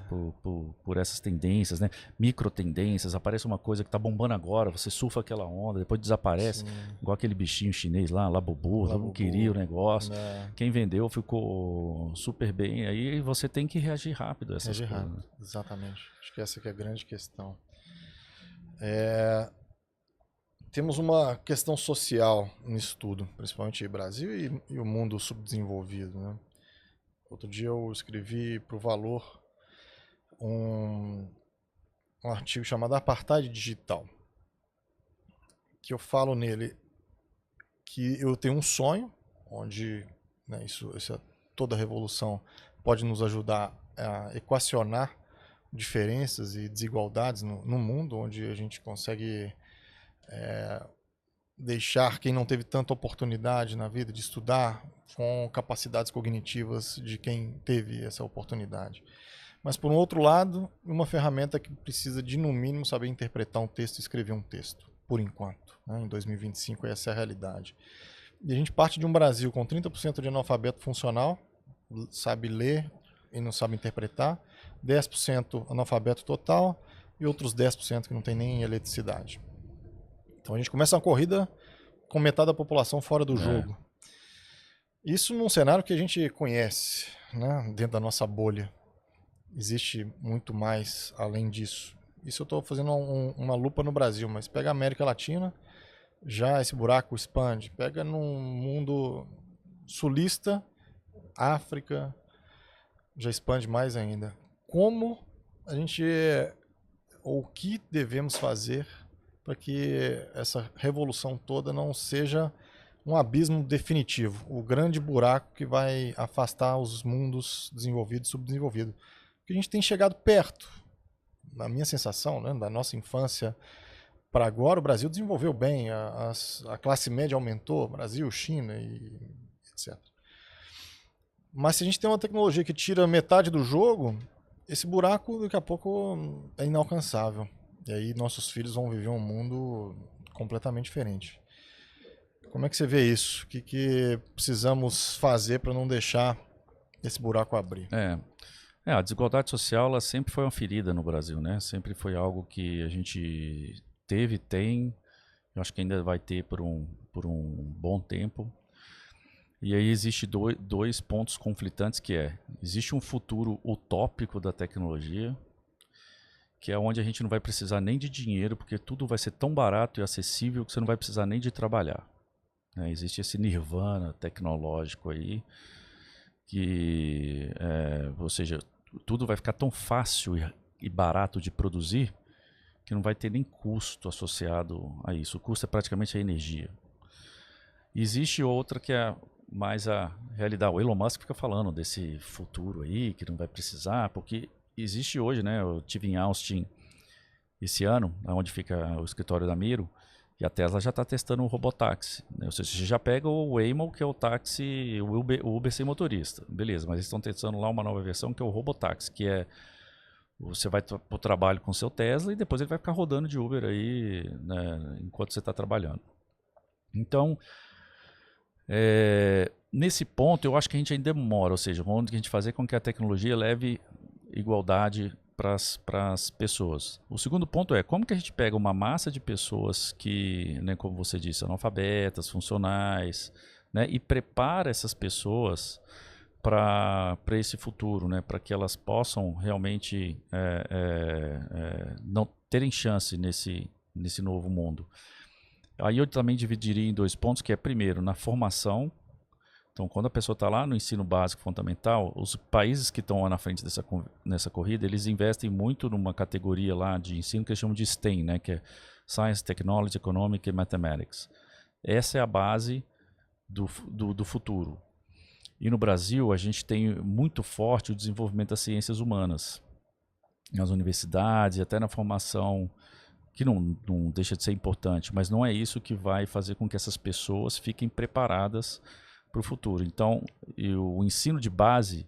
por essas tendências, né? Micro tendências. Aparece uma coisa que tá bombando agora, você surfa aquela onda, depois desaparece. Sim. Igual aquele bichinho chinês lá, Labubu, todo mundo queria o negócio. Quem vendeu ficou super bem. Aí você tem que reagir rápido a essas coisas. Rápido. Exatamente. Acho que essa que é a grande questão. Temos uma questão social nisso tudo, principalmente o Brasil e o mundo subdesenvolvido, né? Outro dia eu escrevi para o Valor um artigo chamado Apartheid Digital, que eu falo nele que eu tenho um sonho, onde, né, toda revolução pode nos ajudar a equacionar diferenças e desigualdades no mundo, onde a gente consegue deixar quem não teve tanta oportunidade na vida de estudar com capacidades cognitivas de quem teve essa oportunidade. Mas, por um outro lado, uma ferramenta que precisa de, no mínimo, saber interpretar um texto e escrever um texto, por enquanto. Né? Em 2025, essa é a realidade. E a gente parte de um Brasil com 30% de analfabeto funcional, sabe ler e não sabe interpretar, 10% analfabeto total e outros 10% que não tem nem eletricidade. Então a gente começa uma corrida com metade da população fora do jogo. Isso num cenário que a gente conhece, né? Dentro da nossa bolha. Existe muito mais além disso. Isso eu estou fazendo uma lupa no Brasil, mas pega a América Latina, já esse buraco expande. Pega num mundo sulista, África, já expande mais ainda. Como a gente, ou o que devemos fazer para que essa revolução toda não seja um abismo definitivo, o grande buraco que vai afastar os mundos desenvolvidos e subdesenvolvidos. Porque a gente tem chegado perto, na minha sensação, né, da nossa infância para agora, o Brasil desenvolveu bem, a classe média aumentou, Brasil, China e etc. Mas se a gente tem uma tecnologia que tira metade do jogo, esse buraco daqui a pouco é inalcançável. E aí nossos filhos vão viver um mundo completamente diferente. Como é que você vê isso? O que precisamos fazer para não deixar esse buraco abrir? A desigualdade social ela sempre foi uma ferida no Brasil, né? Sempre foi algo que a gente tem, eu acho que ainda vai ter por um bom tempo. E aí existe dois pontos conflitantes existe um futuro utópico da tecnologia, que é onde a gente não vai precisar nem de dinheiro, porque tudo vai ser tão barato e acessível que você não vai precisar nem de trabalhar. Existe esse nirvana tecnológico aí, ou seja, tudo vai ficar tão fácil e barato de produzir que não vai ter nem custo associado a isso. O custo é praticamente a energia. Existe outra que é mais a realidade. O Elon Musk fica falando desse futuro aí, que não vai precisar, porque existe hoje, né? Eu estive em Austin esse ano, onde fica o escritório da Miro, e a Tesla já está testando o robotáxi. Né? Ou seja, você já pega o Waymo, que é o táxi, o Uber sem motorista. Beleza, mas eles estão testando lá uma nova versão, que é o robotáxi, que é você vai para o trabalho com o seu Tesla e depois ele vai ficar rodando de Uber aí, né, enquanto você está trabalhando. Então, nesse ponto, eu acho que a gente ainda demora, ou seja, onde a gente fazer com que a tecnologia leve igualdade para as pessoas. O segundo ponto é como que a gente pega uma massa de pessoas que, né, como você disse, analfabetas, funcionais, né, e prepara essas pessoas para esse futuro, né, para que elas possam realmente não terem chance nesse novo mundo. Aí eu também dividiria em dois pontos, que é primeiro na formação. Então, quando a pessoa está lá no ensino básico fundamental, os países que estão lá na frente nessa corrida, eles investem muito numa categoria lá de ensino que eles chamam de STEM, né? Que é Science, Technology, Economic e Mathematics. Essa é a base do futuro. E no Brasil, a gente tem muito forte o desenvolvimento das ciências humanas. Nas universidades, até na formação, que não deixa de ser importante, mas não é isso que vai fazer com que essas pessoas fiquem preparadas para o futuro. Então, o ensino de base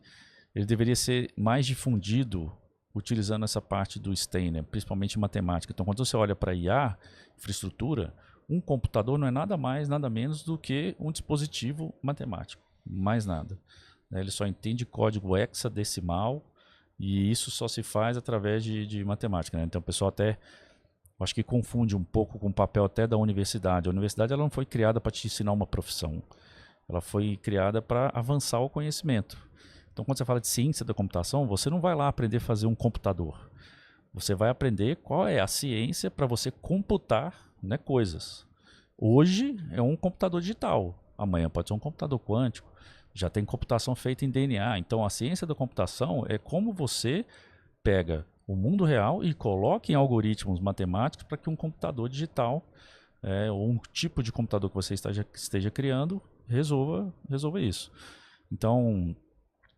ele deveria ser mais difundido utilizando essa parte do STEM, né? Principalmente matemática. Então, quando você olha para IA, infraestrutura, um computador não é nada mais, nada menos do que um dispositivo matemático. Mais nada. Ele só entende código hexadecimal e isso só se faz através de matemática, né? Então, o pessoal até acho que confunde um pouco com o papel até da universidade. A universidade ela não foi criada para te ensinar uma profissão. Ela foi criada para avançar o conhecimento. Então, quando você fala de ciência da computação, você não vai lá aprender a fazer um computador. Você vai aprender qual é a ciência para você computar, né, coisas. Hoje é um computador digital. Amanhã pode ser um computador quântico. Já tem computação feita em DNA. Então, a ciência da computação é como você pega o mundo real e coloca em algoritmos matemáticos para que um computador digital, ou um tipo de computador que você esteja criando, resolva isso. Então,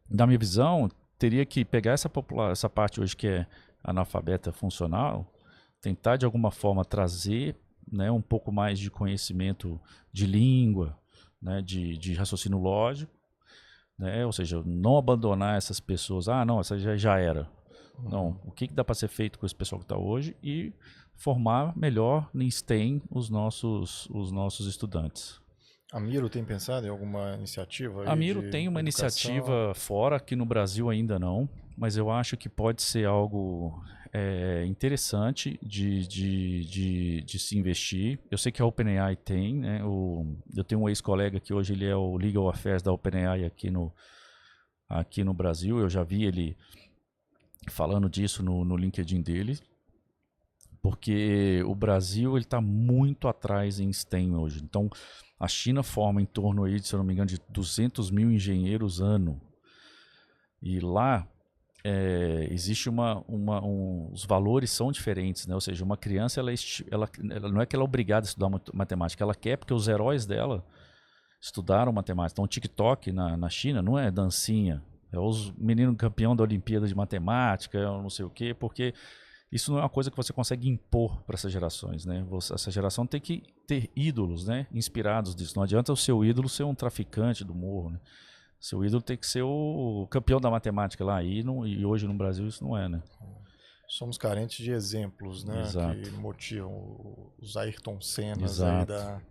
na minha visão, teria que pegar essa parte hoje que é analfabeta funcional, tentar de alguma forma trazer, né, um pouco mais de conhecimento de língua, né, de raciocínio lógico, né, ou seja, não abandonar essas pessoas, não, essa já era. Não, o que dá para ser feito com esse pessoal que está hoje e formar melhor em STEM os nossos estudantes. A Miro tem pensado em alguma iniciativa aí A Miro de tem uma educação? iniciativa fora, aqui no Brasil ainda não, mas eu acho que pode ser algo interessante de se investir. Eu sei que a OpenAI tem, né? Eu tenho um ex-colega que hoje ele é o Legal Affairs da OpenAI aqui no Brasil. Eu já vi ele falando disso no LinkedIn dele, porque o Brasil está muito atrás em STEM hoje. Então, a China forma em torno aí, se eu não me engano, de 200 mil engenheiros ano. E lá existe os valores são diferentes, né? Ou seja, uma criança ela não é que ela é obrigada a estudar matemática, ela quer porque os heróis dela estudaram matemática. Então, o TikTok na China não é dancinha, é os meninos campeão da Olimpíada de Matemática, não sei o quê, porque isso não é uma coisa que você consegue impor para essas gerações, né? Essa geração tem que ter ídolos, né? Inspirados disso. Não adianta o seu ídolo ser um traficante do morro, né? Seu ídolo tem que ser o campeão da matemática lá. E hoje no Brasil isso não é, né? Somos carentes de exemplos, né? Exato. Que motivam os Ayrton Sennas aí Exato.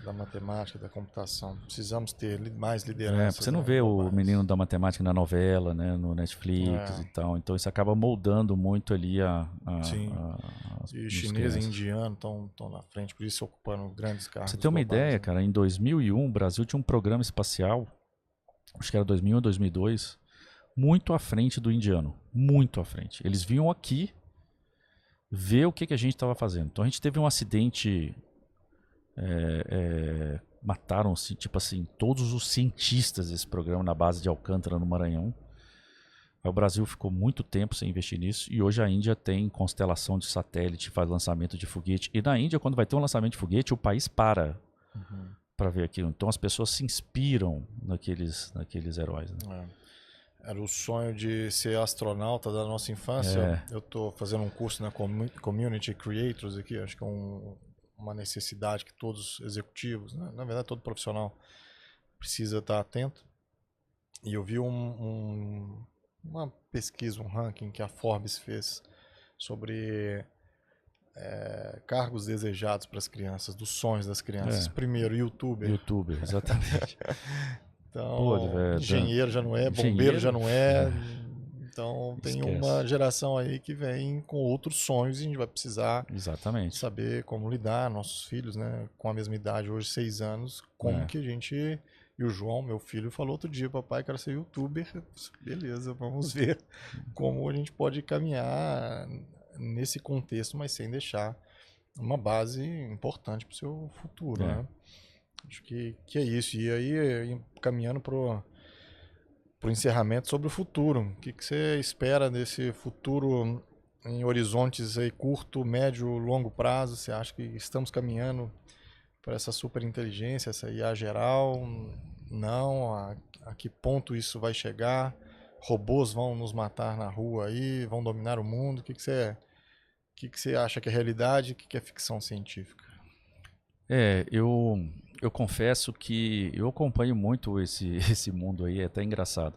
da matemática, da computação. Precisamos ter mais lideranças. Você não né, vê o globais. menino da matemática na novela, né, no Netflix e tal. Então isso acaba moldando muito ali Sim. E os chinês e crianças. indiano estão na frente, por isso ocupando grandes cargos Pra você ter uma globais, ideia, né? cara, em 2001 o Brasil tinha um programa espacial, acho que era 2001 ou 2002, muito à frente do indiano. Muito à frente. Eles vinham aqui ver o que a gente estava fazendo. Então a gente teve um acidente... mataram-se, tipo assim, todos os cientistas desse programa na base de Alcântara, no Maranhão. Aí o Brasil ficou muito tempo sem investir nisso e hoje a Índia tem constelação de satélite, faz lançamento de foguete. E na Índia, quando vai ter um lançamento de foguete, o país para ver aquilo. Então as pessoas se inspiram naqueles heróis. Né? Era o sonho de ser astronauta da nossa infância. Eu estou fazendo um curso na Community Creators aqui, acho que é uma necessidade que todos executivos, né? Na verdade todo profissional precisa estar atento. E eu vi uma pesquisa, um ranking que a Forbes fez sobre cargos desejados para as crianças, dos sonhos das crianças. Primeiro, youtuber. Youtuber, exatamente. Então, Pô, engenheiro já não é, bombeiro já não é. Então, tem uma geração aí que vem com outros sonhos e a gente vai precisar saber como lidar, nossos filhos, né, com a mesma idade, hoje 6 anos, como que a gente... E o João, meu filho, falou outro dia, papai, quero ser youtuber. Beleza, vamos ver como a gente pode caminhar nesse contexto, mas sem deixar uma base importante para o seu futuro, né? Acho que é isso. E aí, caminhando para o encerramento sobre o futuro. O que você espera desse futuro em horizontes aí curto, médio, longo prazo? Você acha que estamos caminhando para essa superinteligência, essa IA geral? Não? A que ponto isso vai chegar? Robôs vão nos matar na rua aí? Vão dominar o mundo? O que você acha que é realidade e o que é ficção científica? Eu confesso que eu acompanho muito esse mundo aí, é até engraçado.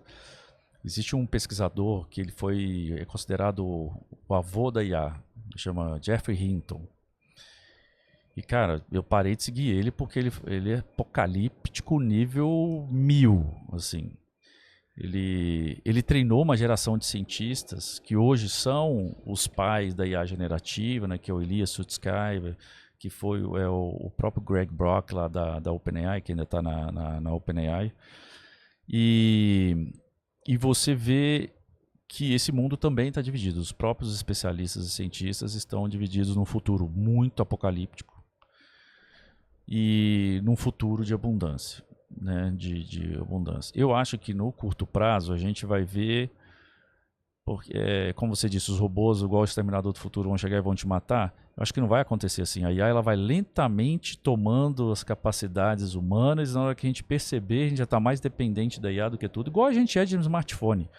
Existe um pesquisador que é considerado o avô da IA, chama Geoffrey Hinton. E, cara, eu parei de seguir ele porque ele é apocalíptico nível 1000, assim. Ele treinou uma geração de cientistas que hoje são os pais da IA generativa, né, que é o Elias Sutskever, que foi o próprio Greg Brock lá da OpenAI, que ainda está na OpenAI. E você vê que esse mundo também está dividido. Os próprios especialistas e cientistas estão divididos num futuro muito apocalíptico e num futuro de abundância, né? De abundância. Eu acho que no curto prazo a gente vai ver, porque, como você disse, os robôs, igual o Exterminador do Futuro, vão chegar e vão te matar. Eu acho que não vai acontecer assim. A IA ela vai lentamente tomando as capacidades humanas, e na hora que a gente perceber, a gente já está mais dependente da IA do que tudo, igual a gente é de um smartphone.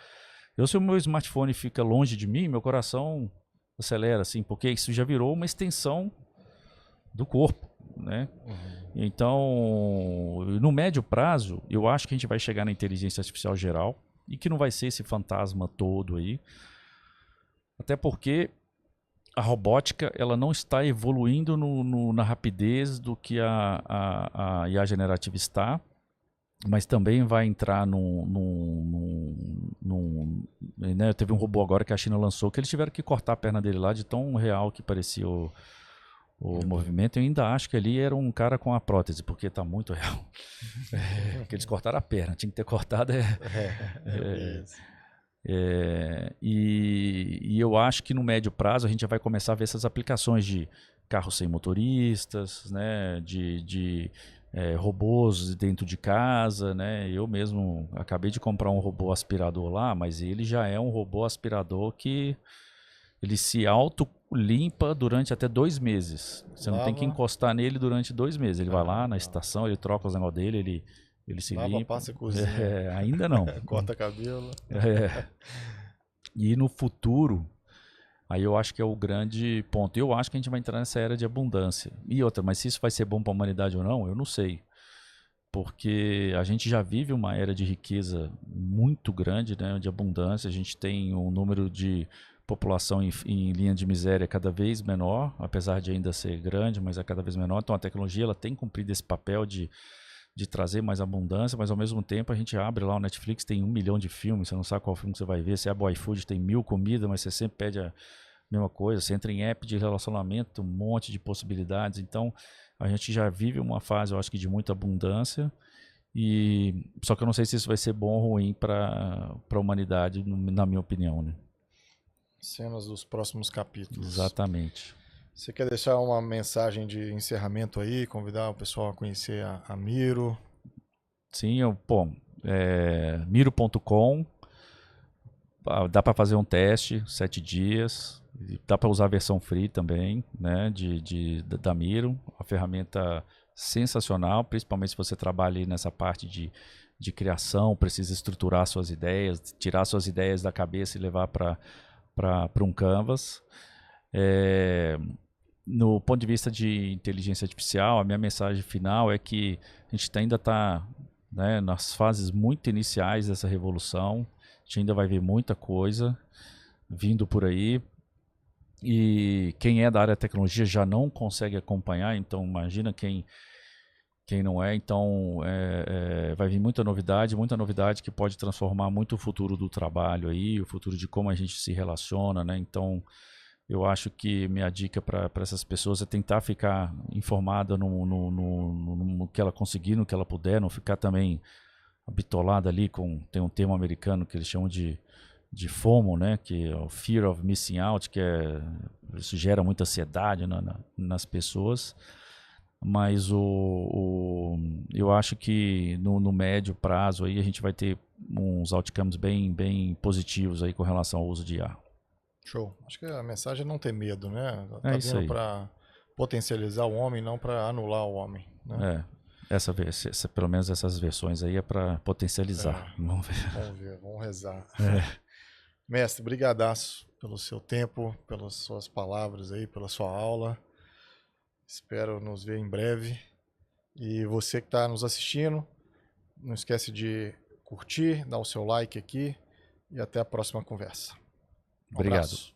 Se o meu smartphone fica longe de mim, meu coração acelera, assim, porque isso já virou uma extensão do corpo, né? Então, no médio prazo, eu acho que a gente vai chegar na inteligência artificial geral e que não vai ser esse fantasma todo aí. Até porque a robótica ela não está evoluindo na rapidez do que a IA generativa está, mas também vai entrar né, teve um robô agora que a China lançou que eles tiveram que cortar a perna dele lá de tão real que parecia o movimento. Eu ainda acho que ali era um cara com a prótese, porque está muito real. Porque eles cortaram a perna, tinha que ter cortado. E eu acho que no médio prazo a gente já vai começar a ver essas aplicações de carros sem motoristas, né, de robôs dentro de casa, né? Eu mesmo acabei de comprar um robô aspirador lá, mas ele já é um robô aspirador que ele se auto-limpa durante até 2 meses. Você não tem que encostar nele durante 2 meses. Ele vai lá na estação, ele troca os negócios dele, ele se limpa. Passa e cozinha. Ainda não. Corta cabelo. E no futuro, aí eu acho que é o grande ponto. Eu acho que a gente vai entrar nessa era de abundância. E outra, mas se isso vai ser bom para a humanidade ou não, eu não sei. Porque a gente já vive uma era de riqueza muito grande, né, de abundância. A gente tem um número de população em linha de miséria cada vez menor, apesar de ainda ser grande, mas é cada vez menor. Então a tecnologia ela tem cumprido esse papel de trazer mais abundância, mas ao mesmo tempo a gente abre lá o Netflix, tem 1 milhão de filmes, você não sabe qual filme que você vai ver. Você abre o iFood, tem 1000 comidas, mas você sempre pede a mesma coisa. Você entra em app de relacionamento, um monte de possibilidades. Então a gente já vive uma fase, eu acho que de muita abundância. Só que eu não sei se isso vai ser bom ou ruim para a humanidade, na minha opinião, né? Cenas dos próximos capítulos. Exatamente. Você quer deixar uma mensagem de encerramento aí, convidar o pessoal a conhecer a Miro? Sim, miro.com, dá para fazer um teste, 7 dias, dá para usar a versão free também, né, da Miro, uma ferramenta sensacional, principalmente se você trabalha aí nessa parte de criação, precisa estruturar suas ideias, tirar suas ideias da cabeça e levar para um canvas. No ponto de vista de inteligência artificial, a minha mensagem final é que a gente ainda está, né, nas fases muito iniciais dessa revolução. A gente ainda vai ver muita coisa vindo por aí. E quem é da área de tecnologia já não consegue acompanhar, então imagina quem não é. Então vai vir muita novidade que pode transformar muito o futuro do trabalho aí, o futuro de como a gente se relaciona, né? Então eu acho que minha dica para essas pessoas é tentar ficar informada no que ela conseguir, no que ela puder, não ficar também bitolada ali tem um termo americano que eles chamam de FOMO, né? Que é o Fear of Missing Out, isso gera muita ansiedade nas pessoas. Mas eu acho que no médio prazo aí a gente vai ter uns outcomes bem positivos aí com relação ao uso de IA. Show. Acho que a mensagem é não ter medo, né? É isso aí. Para potencializar o homem, não para anular o homem, né? Pelo menos essas versões aí é para potencializar. Vamos ver. Vamos rezar. Mestre, brigadaço pelo seu tempo, pelas suas palavras aí, pela sua aula. Espero nos ver em breve. E você que está nos assistindo, não esquece de curtir, dar o seu like aqui e até a próxima conversa. Um Obrigado. abraço.